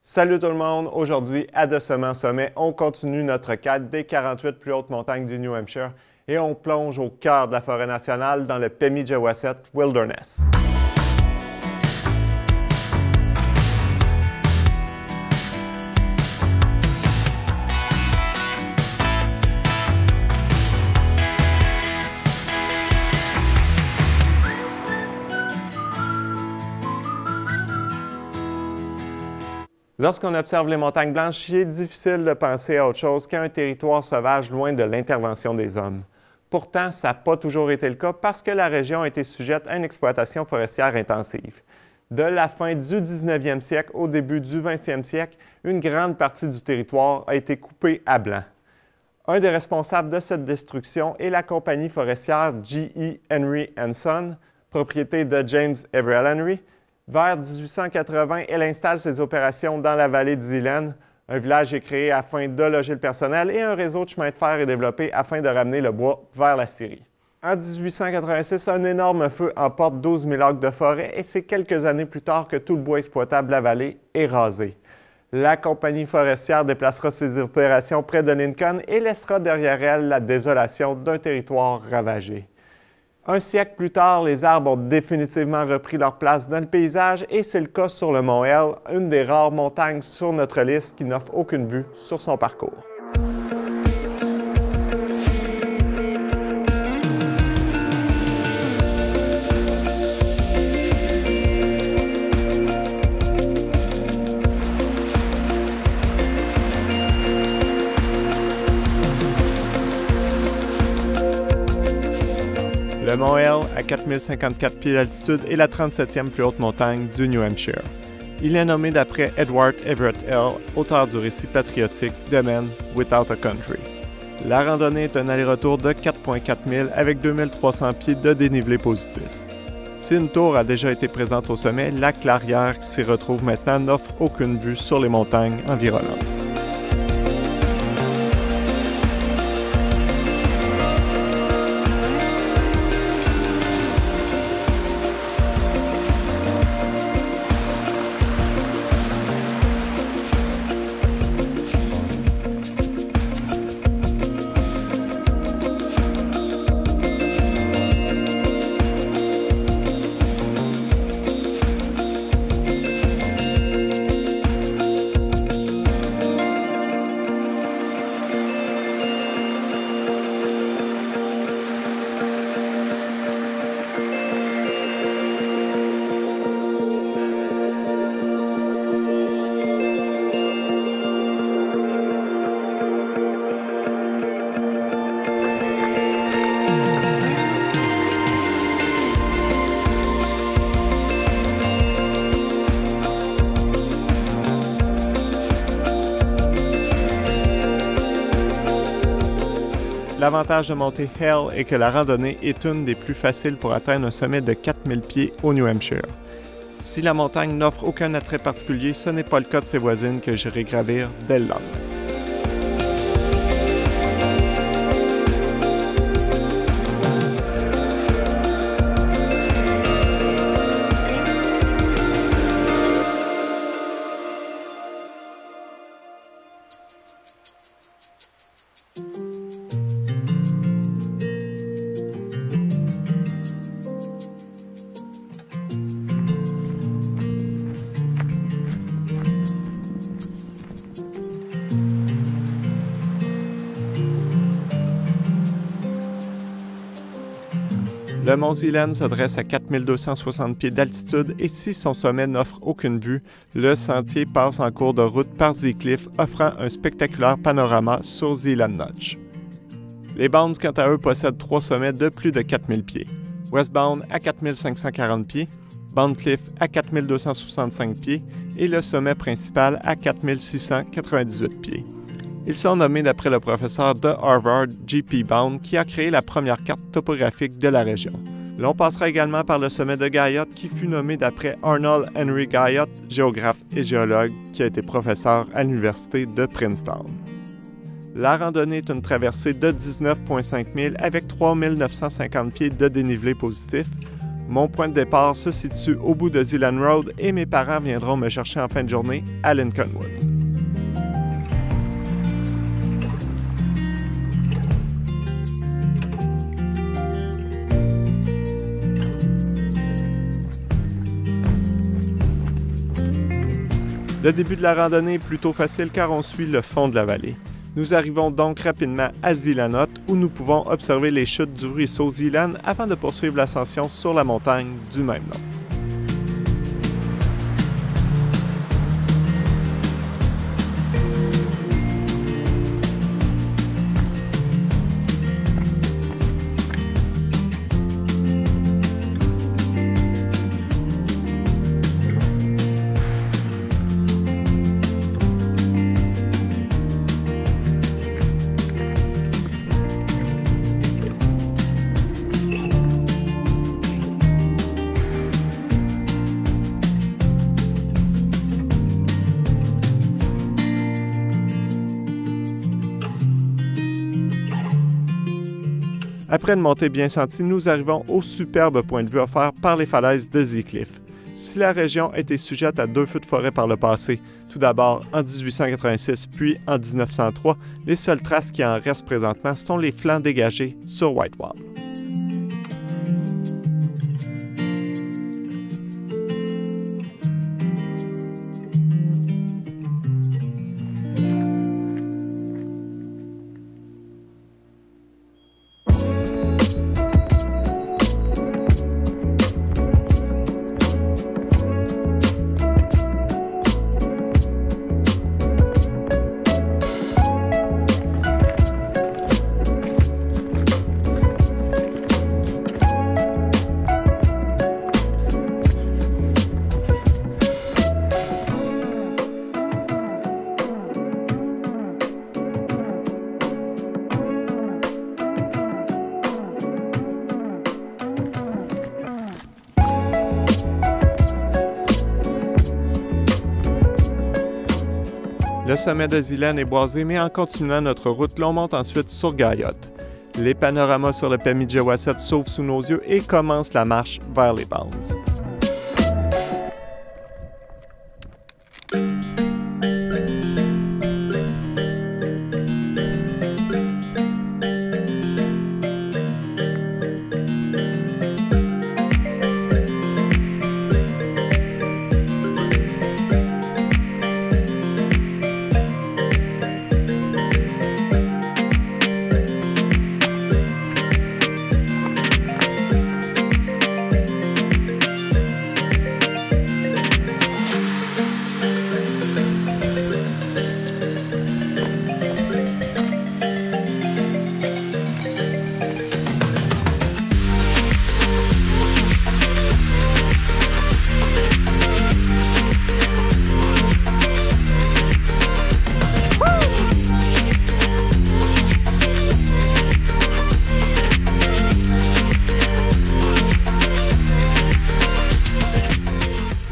Salut tout le monde! Aujourd'hui, à De Sommet en Sommet, on continue notre quête des 48 plus hautes montagnes du New Hampshire et on plonge au cœur de la forêt nationale dans le Pemigewasset Wilderness. Lorsqu'on observe les montagnes blanches, il est difficile de penser à autre chose qu'à un territoire sauvage loin de l'intervention des hommes. Pourtant, ça n'a pas toujours été le cas parce que la région a été sujette à une exploitation forestière intensive. De la fin du 19e siècle au début du 20e siècle, une grande partie du territoire a été coupée à blanc. Un des responsables de cette destruction est la compagnie forestière G.E. Henry & Son, propriété de James Everell Henry. Vers 1880, elle installe ses opérations dans la vallée de Zeeland. Un village est créé afin de loger le personnel et un réseau de chemins de fer est développé afin de ramener le bois vers la scierie. En 1886, un énorme feu emporte 12 000 acres de forêt et c'est quelques années plus tard que tout le bois exploitable de la vallée est rasé. La compagnie forestière déplacera ses opérations près de Lincoln et laissera derrière elle la désolation d'un territoire ravagé. Un siècle plus tard, les arbres ont définitivement repris leur place dans le paysage et c'est le cas sur le mont Hell, une des rares montagnes sur notre liste qui n'offre aucune vue sur son parcours. Le mont Hell, à 4054 pieds d'altitude, est la 37e plus haute montagne du New Hampshire. Il est nommé d'après Edward Everett Hale, auteur du récit patriotique The Man Without a Country. La randonnée est un aller-retour de 4,4 milles avec 2300 pieds de dénivelé positif. Si une tour a déjà été présente au sommet, la clairière qui s'y retrouve maintenant n'offre aucune vue sur les montagnes environnantes. L'avantage de monter Hell est que la randonnée est une des plus faciles pour atteindre un sommet de 4000 pieds au New Hampshire. Si la montagne n'offre aucun attrait particulier, ce n'est pas le cas de ses voisines que j'irai gravir dès le lendemain. Le mont Zeeland se dresse à 4260 pieds d'altitude et si son sommet n'offre aucune vue, le sentier passe en cours de route par Zeecliffe, offrant un spectaculaire panorama sur Zeeland Notch. Les Bounds, quant à eux, possèdent trois sommets de plus de 4000 pieds. Westbound à 4540 pieds, Boundcliff à 4265 pieds et le sommet principal à 4698 pieds. Ils sont nommés d'après le professeur de Harvard, J.P. Bound, qui a créé la première carte topographique de la région. L'on passera également par le sommet de Guyot, qui fut nommé d'après Arnold Henry Guyot, géographe et géologue, qui a été professeur à l'université de Princeton. La randonnée est une traversée de 19,5 milles avec 3 950 pieds de dénivelé positif. Mon point de départ se situe au bout de Zealand Road et mes parents viendront me chercher en fin de journée à Lincolnwood. Le début de la randonnée est plutôt facile car on suit le fond de la vallée. Nous arrivons donc rapidement à Zealand où nous pouvons observer les chutes du ruisseau Zealand avant de poursuivre l'ascension sur la montagne du même nom. Après une montée bien sentie, nous arrivons au superbe point de vue offert par les falaises de Zeacliff. Si la région était sujette à 2 feux de forêt par le passé, tout d'abord en 1886 puis en 1903, les seules traces qui en restent présentement sont les flancs dégagés sur Whitewall. Le sommet de Zealand est boisé, mais en continuant notre route, l'on monte ensuite sur Gayotte. Les panoramas sur le Pemigewasset s'ouvrent sous nos yeux et commence la marche vers les Bounds.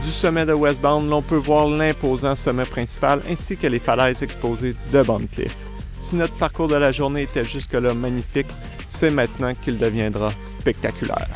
Du sommet de Westbound, l'on peut voir l'imposant sommet principal ainsi que les falaises exposées de Bondcliff. Si notre parcours de la journée était jusque-là magnifique, c'est maintenant qu'il deviendra spectaculaire.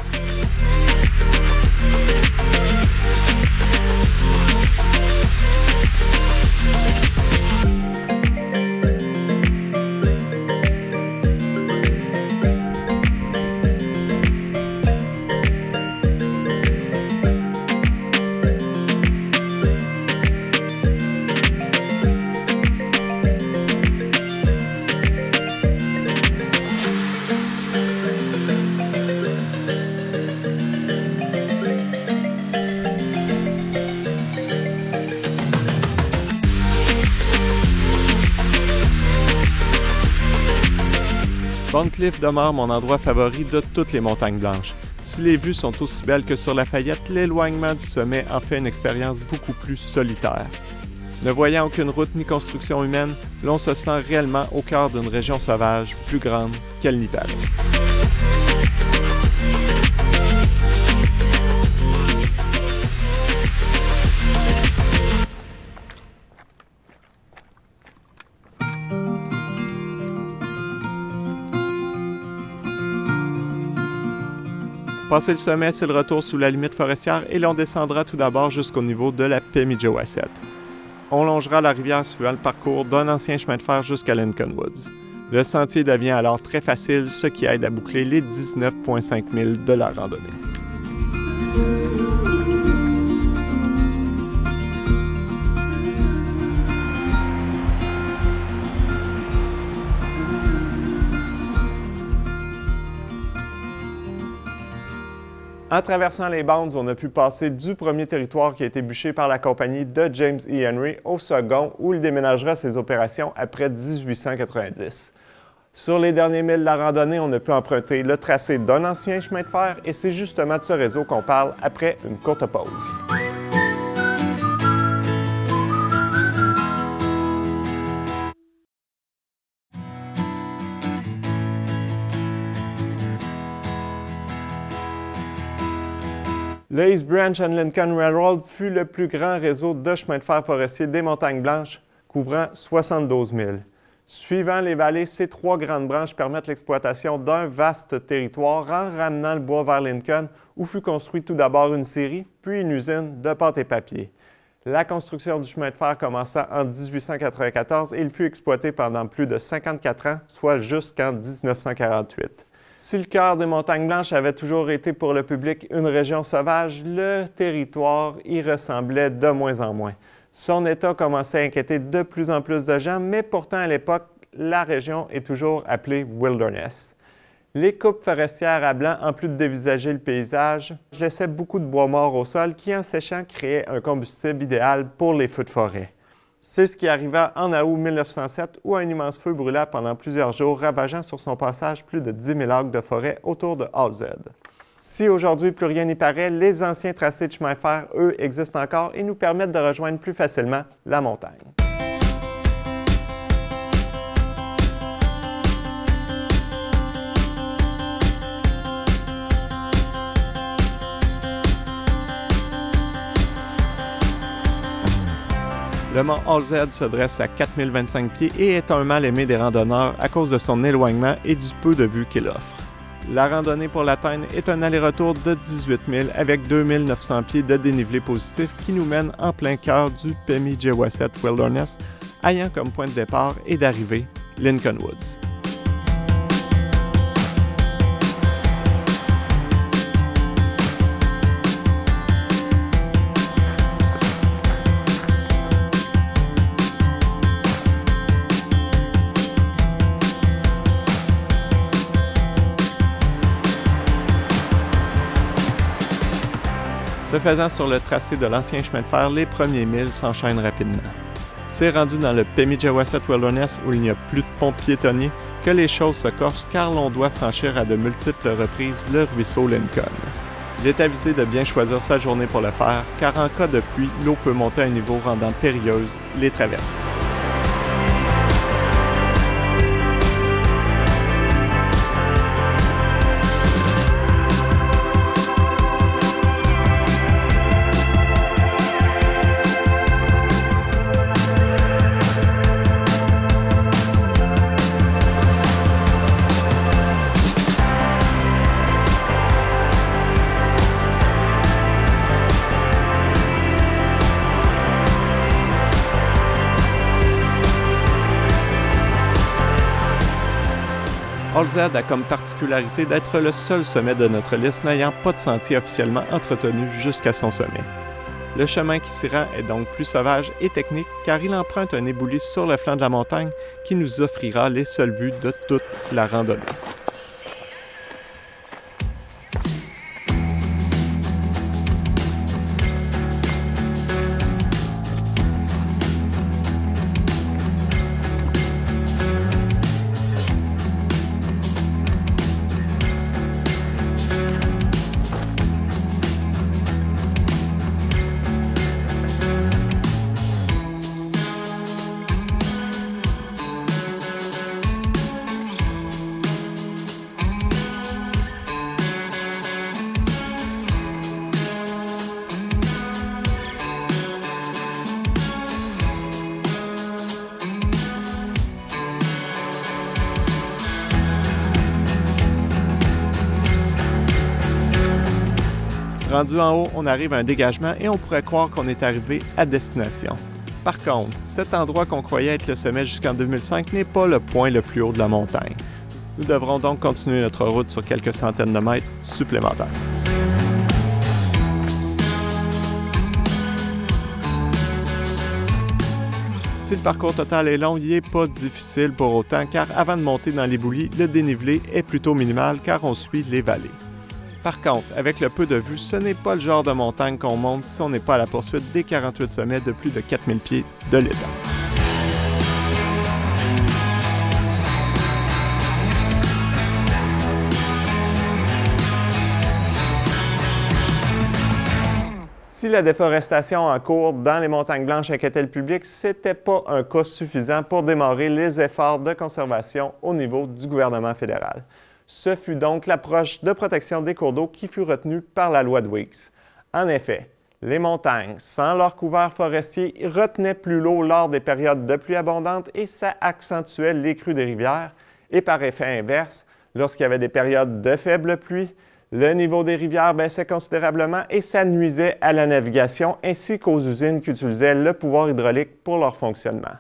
Bondcliff demeure mon endroit favori de toutes les montagnes blanches. Si les vues sont aussi belles que sur Lafayette, l'éloignement du sommet en fait une expérience beaucoup plus solitaire. Ne voyant aucune route ni construction humaine, l'on se sent réellement au cœur d'une région sauvage plus grande qu'elle n'y paraît. Passé le sommet, c'est le retour sous la limite forestière et l'on descendra tout d'abord jusqu'au niveau de la Pemigewasset. On longera la rivière suivant le parcours d'un ancien chemin de fer jusqu'à Lincoln Woods. Le sentier devient alors très facile, ce qui aide à boucler les 19,5 milles de la randonnée. En traversant les Bounds, on a pu passer du premier territoire qui a été bûché par la compagnie de James E. Henry au second, où il déménagera ses opérations après 1890. Sur les derniers milles de la randonnée, on a pu emprunter le tracé d'un ancien chemin de fer et c'est justement de ce réseau qu'on parle après une courte pause. Le East Branch and Lincoln Railroad fut le plus grand réseau de chemins de fer forestiers des Montagnes Blanches, couvrant 72 milles. Suivant les vallées, ces trois grandes branches permettent l'exploitation d'un vaste territoire en ramenant le bois vers Lincoln, où fut construite tout d'abord une scierie, puis une usine de pâte et papier. La construction du chemin de fer commença en 1894 et il fut exploité pendant plus de 54 ans, soit jusqu'en 1948. Si le cœur des Montagnes Blanches avait toujours été pour le public une région sauvage, le territoire y ressemblait de moins en moins. Son état commençait à inquiéter de plus en plus de gens, mais pourtant à l'époque, la région est toujours appelée Wilderness. Les coupes forestières à blanc, en plus de dévisager le paysage, laissaient beaucoup de bois mort au sol qui, en séchant, créait un combustible idéal pour les feux de forêt. C'est ce qui arriva en août 1907 où un immense feu brûla pendant plusieurs jours, ravageant sur son passage plus de 10 000 acres de forêt autour de Halstead. Si aujourd'hui plus rien n'y paraît, les anciens tracés de chemin de fer, eux, existent encore et nous permettent de rejoindre plus facilement la montagne. Le mont Halstead se dresse à 4025 pieds et est un mal aimé des randonneurs à cause de son éloignement et du peu de vue qu'il offre. La randonnée pour l'atteindre est un aller-retour de 18 000 avec 2900 pieds de dénivelé positif qui nous mène en plein cœur du Pemigewasset Wilderness, ayant comme point de départ et d'arrivée Lincoln Woods. Ce faisant sur le tracé de l'ancien chemin de fer, les premiers milles s'enchaînent rapidement. C'est rendu dans le Pemigewasset Wilderness où il n'y a plus de pont piétonnier que les choses se corsent car l'on doit franchir à de multiples reprises le ruisseau Lincoln. Il est avisé de bien choisir sa journée pour le faire car en cas de pluie, l'eau peut monter à un niveau rendant périlleuse les traversées. Halstead a comme particularité d'être le seul sommet de notre liste n'ayant pas de sentier officiellement entretenu jusqu'à son sommet. Le chemin qui s'y rend est donc plus sauvage et technique car il emprunte un éboulis sur le flanc de la montagne qui nous offrira les seules vues de toute la randonnée. Rendu en haut, on arrive à un dégagement et on pourrait croire qu'on est arrivé à destination. Par contre, cet endroit qu'on croyait être le sommet jusqu'en 2005 n'est pas le point le plus haut de la montagne. Nous devrons donc continuer notre route sur quelques centaines de mètres supplémentaires. Si le parcours total est long, il n'est pas difficile pour autant car avant de monter dans l'éboulis, le dénivelé est plutôt minimal car on suit les vallées. Par contre, avec le peu de vue, ce n'est pas le genre de montagne qu'on monte si on n'est pas à la poursuite des 48 sommets de plus de 4000 pieds de l'étang. Si la déforestation en cours dans les Montagnes Blanches inquiétait le public, ce n'était pas un cas suffisant pour démarrer les efforts de conservation au niveau du gouvernement fédéral. Ce fut donc l'approche de protection des cours d'eau qui fut retenue par la loi de Weeks. En effet, les montagnes, sans leur couvert forestier, retenaient plus l'eau lors des périodes de pluie abondantes et ça accentuait les crues des rivières. Et par effet inverse, lorsqu'il y avait des périodes de faible pluie, le niveau des rivières baissait considérablement et ça nuisait à la navigation ainsi qu'aux usines qui utilisaient le pouvoir hydraulique pour leur fonctionnement.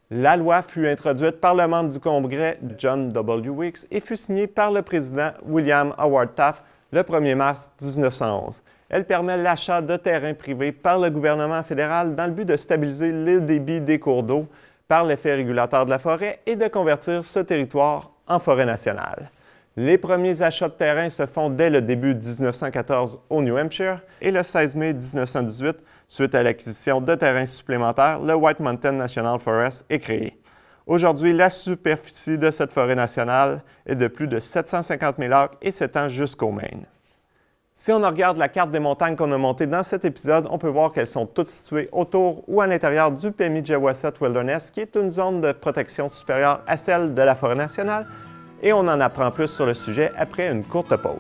La loi fut introduite par le membre du Congrès John W. Weeks et fut signée par le président William Howard Taft le 1er mars 1911. Elle permet l'achat de terrains privés par le gouvernement fédéral dans le but de stabiliser le débit des cours d'eau par l'effet régulateur de la forêt et de convertir ce territoire en forêt nationale. Les premiers achats de terrain se font dès le début de 1914 au New Hampshire et le 16 mai 1918, suite à l'acquisition de terrains supplémentaires, le White Mountain National Forest est créé. Aujourd'hui, la superficie de cette forêt nationale est de plus de 750 000 acres et s'étend jusqu'au Maine. Si on regarde la carte des montagnes qu'on a montées dans cet épisode, on peut voir qu'elles sont toutes situées autour ou à l'intérieur du Pemigewasset Wilderness, qui est une zone de protection supérieure à celle de la forêt nationale, et on en apprend plus sur le sujet après une courte pause.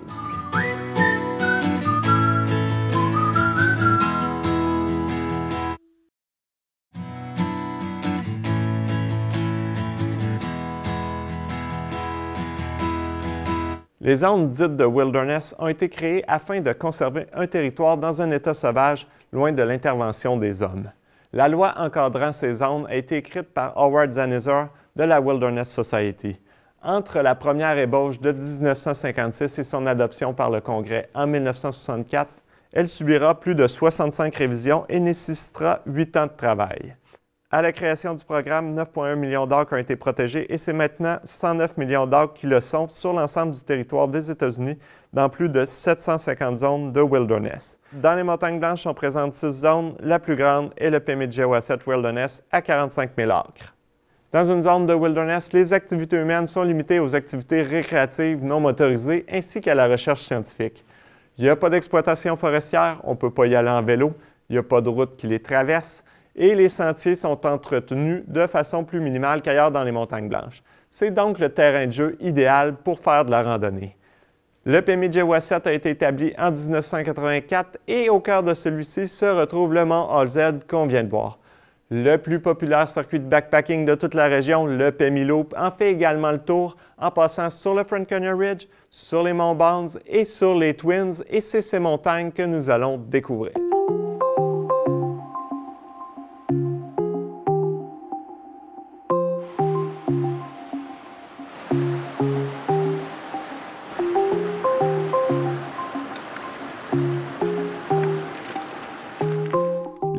Les zones dites de wilderness ont été créées afin de conserver un territoire dans un état sauvage, loin de l'intervention des hommes. La loi encadrant ces zones a été écrite par Howard Zahniser de la Wilderness Society. Entre la première ébauche de 1956 et son adoption par le Congrès en 1964, elle subira plus de 65 révisions et nécessitera 8 ans de travail. À la création du programme, 9,1 millions d'acres ont été protégés et c'est maintenant 109 millions d'acres qui le sont sur l'ensemble du territoire des États-Unis dans plus de 750 zones de wilderness. Dans les Montagnes Blanches sont présentes 6 zones, la plus grande est le Pemigewasset Wilderness à 45 000 acres. Dans une zone de wilderness, les activités humaines sont limitées aux activités récréatives non motorisées ainsi qu'à la recherche scientifique. Il n'y a pas d'exploitation forestière, on ne peut pas y aller en vélo, il n'y a pas de route qui les traverse et les sentiers sont entretenus de façon plus minimale qu'ailleurs dans les Montagnes Blanches. C'est donc le terrain de jeu idéal pour faire de la randonnée. Le Pemigewasset a été établi en 1984 et au cœur de celui-ci se retrouve le mont Halsted qu'on vient de voir. Le plus populaire circuit de backpacking de toute la région, le Pemi Loop, en fait également le tour en passant sur le Franconia Ridge, sur les monts Bounds et sur les Twins, et c'est ces montagnes que nous allons découvrir.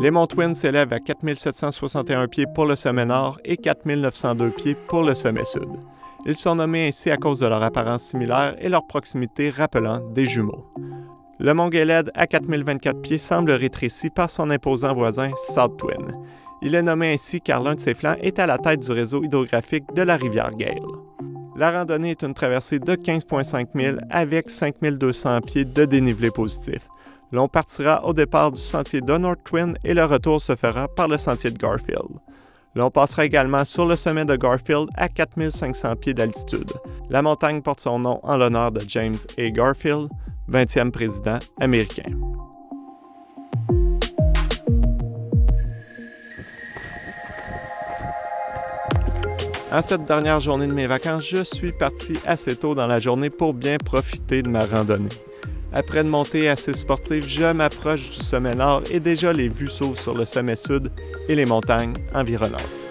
Les monts Twins s'élèvent à 4 761 pieds pour le sommet nord et 4 902 pieds pour le sommet sud. Ils sont nommés ainsi à cause de leur apparence similaire et leur proximité rappelant des jumeaux. Le mont Geled, à 4 024 pieds, semble rétréci par son imposant voisin South Twin. Il est nommé ainsi car l'un de ses flancs est à la tête du réseau hydrographique de la rivière Gale. La randonnée est une traversée de 15,5 milles avec 5 200 pieds de dénivelé positif. L'on partira au départ du sentier de North Twin et le retour se fera par le sentier de Garfield. L'on passera également sur le sommet de Garfield à 4 500 pieds d'altitude. La montagne porte son nom en l'honneur de James A. Garfield, 20e président américain. En cette dernière journée de mes vacances, je suis parti assez tôt dans la journée pour bien profiter de ma randonnée. Après une montée assez sportive, je m'approche du sommet nord et déjà les vues s'ouvrent sur le sommet sud et les montagnes environnantes.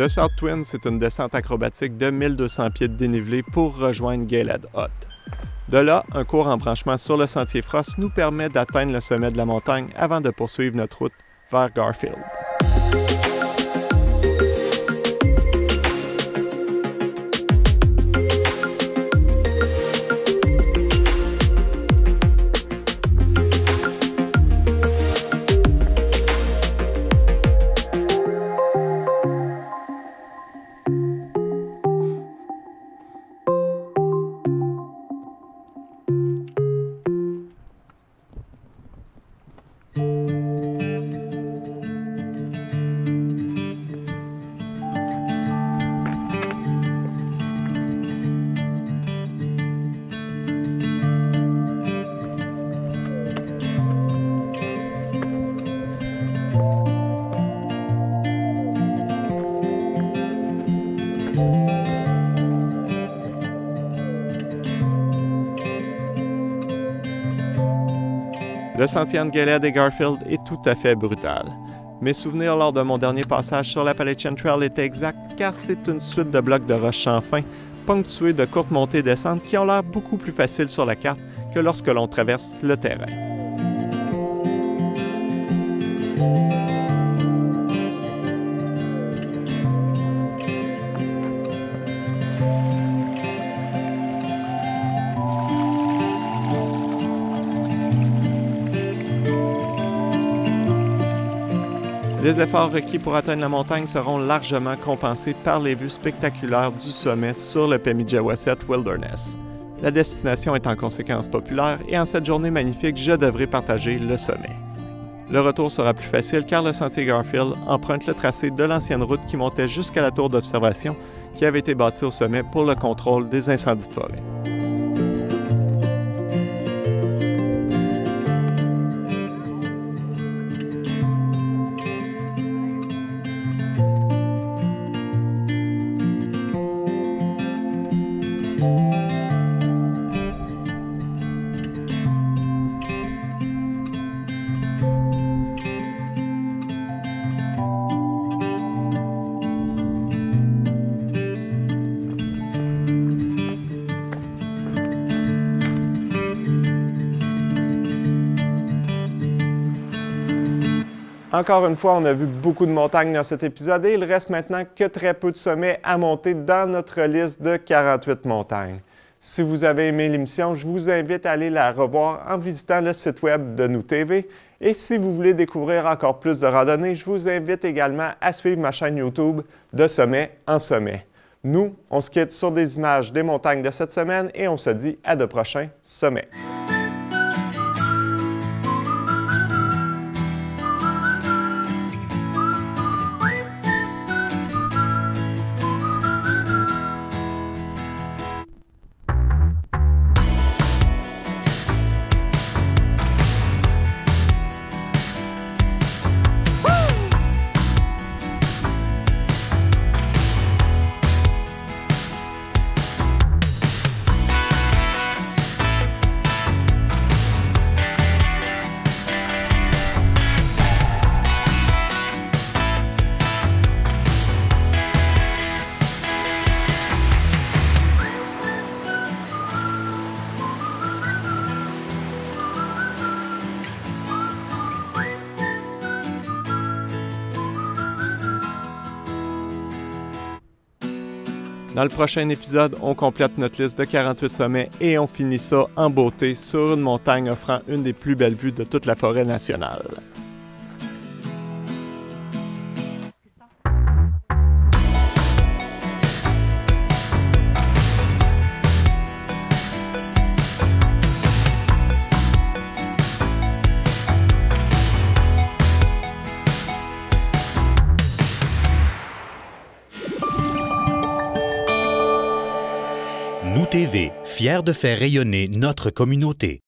Le South Twin, c'est une descente acrobatique de 1200 pieds de dénivelé pour rejoindre Gaylord Hut. De là, un court embranchement sur le sentier Frost nous permet d'atteindre le sommet de la montagne avant de poursuivre notre route vers Garfield. Le sentier entre Gaylord et Garfield est tout à fait brutal. Mes souvenirs lors de mon dernier passage sur l'Appalachian Trail étaient exacts car c'est une suite de blocs de roches sans fin, ponctués de courtes montées et descentes qui ont l'air beaucoup plus faciles sur la carte que lorsque l'on traverse le terrain. Les efforts requis pour atteindre la montagne seront largement compensés par les vues spectaculaires du sommet sur le Pemigewasset Wilderness. La destination est en conséquence populaire et en cette journée magnifique, je devrais partager le sommet. Le retour sera plus facile car le sentier Garfield emprunte le tracé de l'ancienne route qui montait jusqu'à la tour d'observation qui avait été bâtie au sommet pour le contrôle des incendies de forêt. Encore une fois, on a vu beaucoup de montagnes dans cet épisode et il reste maintenant que très peu de sommets à monter dans notre liste de 48 montagnes. Si vous avez aimé l'émission, je vous invite à aller la revoir en visitant le site web de Nous TV. Et si vous voulez découvrir encore plus de randonnées, je vous invite également à suivre ma chaîne YouTube de Sommet en Sommet. Nous, on se quitte sur des images des montagnes de cette semaine et on se dit à de prochains sommets. Dans le prochain épisode, on complète notre liste de 48 sommets et on finit ça en beauté sur une montagne offrant une des plus belles vues de toute la forêt nationale. Nous TV, fiers de faire rayonner notre communauté.